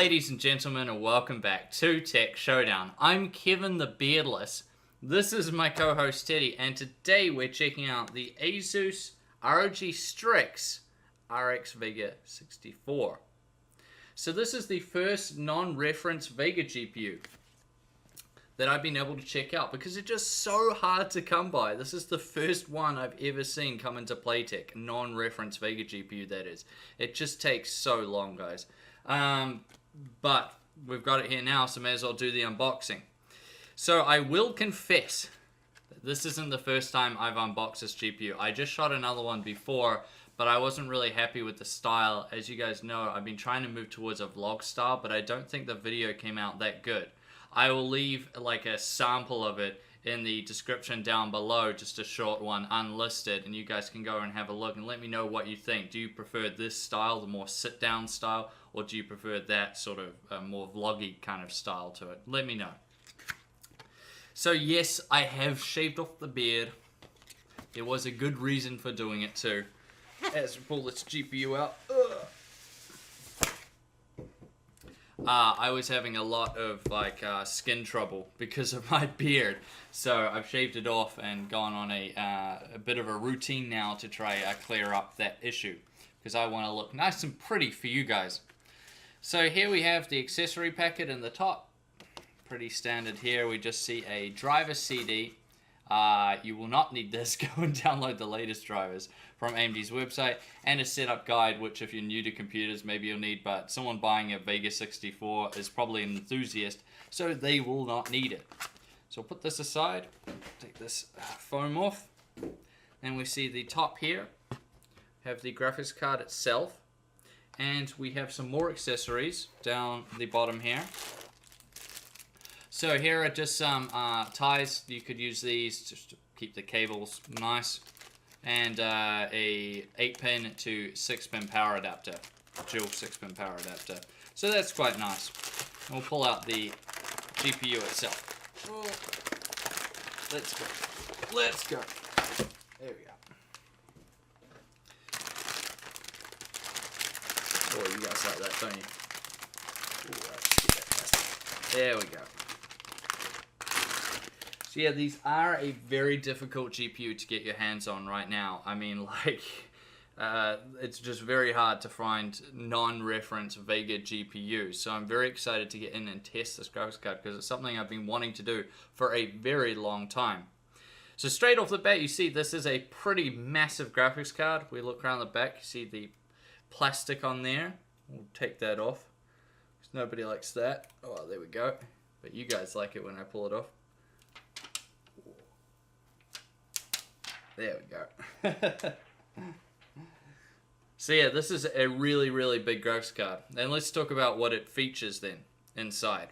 ladies and gentlemen, and welcome back to Tech Showdown. I'm Kevin the Beardless. This is my co-host Teddy, and today we're checking out the Asus ROG Strix Vega 64. So this is the first non-reference Vega GPU that I've been able to check out because it's just so hard to come by. This is the first one I've ever seen come into Playtech, non-reference Vega GPU that is. It just takes so long, guys. But we've got it here now, so may as well do the unboxing. So I will confess that this isn't the first time I've unboxed this GPU. I just shot another one before, but I wasn't really happy with the style. As you guys know, I've been trying to move towards a vlog style, but I don't think the video came out that good. I will leave like a sample of it in the description down below, just a short one, unlisted, and you guys can go and have a look and let me know what you think. Do you prefer this style, the more sit-down style, or do you prefer that sort of more vloggy kind of style to it? Let me know. So yes, I have shaved off the beard. There was a good reason for doing it too. As we pull this GPU out. I was having a lot of skin trouble because of my beard, so I've shaved it off and gone on a bit of a routine now to try clear up that issue because I want to look nice and pretty for you guys. So here we have the accessory packet in the top, pretty standard here. We just see a driver CD. You will not need this. Go and download the latest drivers from AMD's website, and a setup guide, which if you're new to computers maybe you'll need, but someone buying a Vega 64 is probably an enthusiast, so they will not need it. So I'll put this aside, take this foam off, and we see the top here, have the graphics card itself, and we have some more accessories down the bottom here. So here are just some ties. You could use these just to keep the cables nice. And a 8-pin to 6-pin power adapter. Dual 6-pin power adapter. So that's quite nice. And we'll pull out the GPU itself. Oh, let's go. Let's go. There we go. Oh, you guys like that, don't you? Ooh, let's get that plastic. There we go. So yeah, these are a very difficult GPU to get your hands on right now. I mean, it's just very hard to find non-reference Vega GPUs. So I'm very excited to get in and test this graphics card because it's something I've been wanting to do for a very long time. So straight off the bat, you see this is a pretty massive graphics card. We look around the back, you see the plastic on there. We'll take that off because nobody likes that. Oh, there we go. But you guys like it when I pull it off. There we go. So yeah, this is a really, really big graphics card. And let's talk about what it features then inside.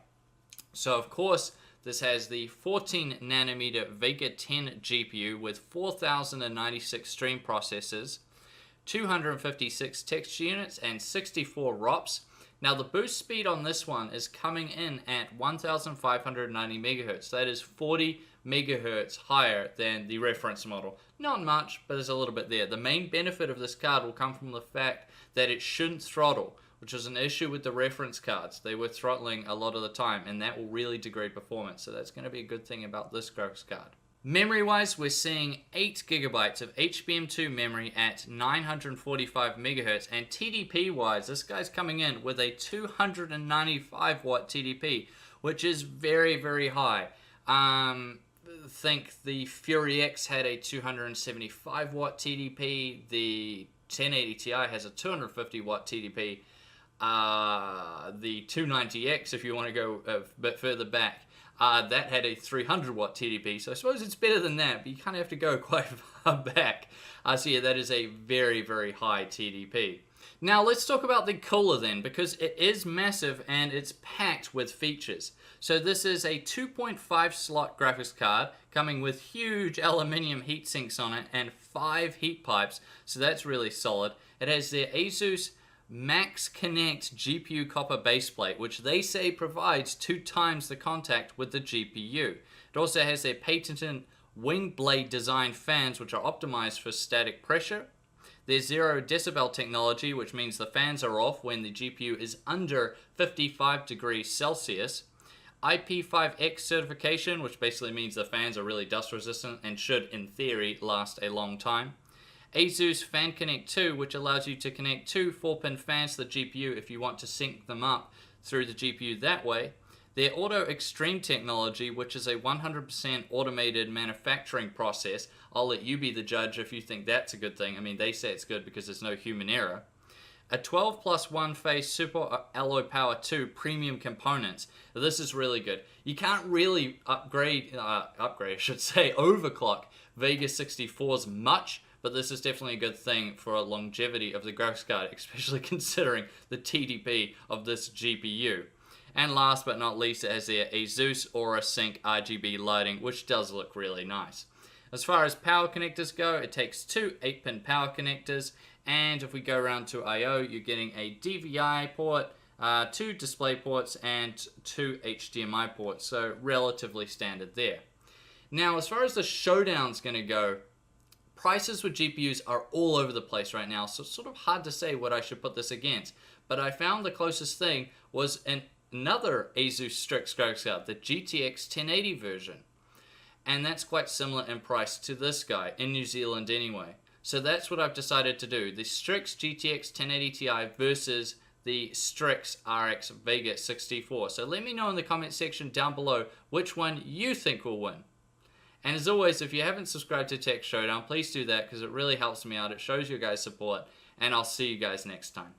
So of course, this has the 14 nanometer Vega 10 GPU with 4096 stream processors, 256 texture units, and 64 ROPs. Now the boost speed on this one is coming in at 1590 megahertz. That is 40 megahertz higher than the reference model. Not much, but there's a little bit there. The main benefit of this card will come from the fact that it shouldn't throttle, which was an issue with the reference cards. They were throttling a lot of the time, and that will really degrade performance. So that's going to be a good thing about this graphics card. Memory-wise, we're seeing 8 gigabytes of HBM2 memory at 945 megahertz, and TDP-wise, this guy's coming in with a 295 watt TDP, which is very, very high. Think the Fury X had a 275 watt TDP, the 1080 Ti has a 250 watt TDP, the 290X, if you want to go a bit further back, that had a 300 watt TDP, so I suppose it's better than that, but you kind of have to go quite far back. So yeah, that is a very, very high TDP. Now let's talk about the cooler then, because it is massive and it's packed with features. So this is a 2.5 slot graphics card coming with huge aluminium heat sinks on it and 5 heat pipes, so that's really solid. It has the Asus Max Connect GPU copper baseplate, which they say provides 2 times the contact with the GPU. It also has their patented wing blade design fans, which are optimized for static pressure. There's 0 decibel technology, which means the fans are off when the GPU is under 55 degrees Celsius. IP5X certification, which basically means the fans are really dust resistant and should, in theory, last a long time. ASUS Fan Connect 2, which allows you to connect 2 4-pin fans to the GPU if you want to sync them up through the GPU that way. Their Auto Extreme technology, which is a 100% automated manufacturing process. I'll let you be the judge if you think that's a good thing. I mean, they say it's good because there's no human error. A 12+1 phase Super Alloy Power 2 premium components. This is really good. You can't really overclock Vega 64s much, but this is definitely a good thing for a longevity of the graphics card, especially considering the TDP of this GPU. And last but not least, it has their ASUS Aura Sync RGB lighting, which does look really nice. As far as power connectors go, it takes 2 8-pin power connectors, and if we go around to I/O, you're getting a DVI port, 2 display ports, and 2 HDMI ports, so relatively standard there. Now, as far as the Showdown's going to go, prices with GPUs are all over the place right now, so it's sort of hard to say what I should put this against. But I found the closest thing was another ASUS Strix graphics card, the GTX 1080 version. And that's quite similar in price to this guy, in New Zealand anyway. So that's what I've decided to do, the Strix GTX 1080 Ti versus the Strix RX Vega 64. So let me know in the comment section down below which one you think will win. And as always, if you haven't subscribed to Tech Showdown, please do that because it really helps me out. It shows your guys' support, and I'll see you guys next time.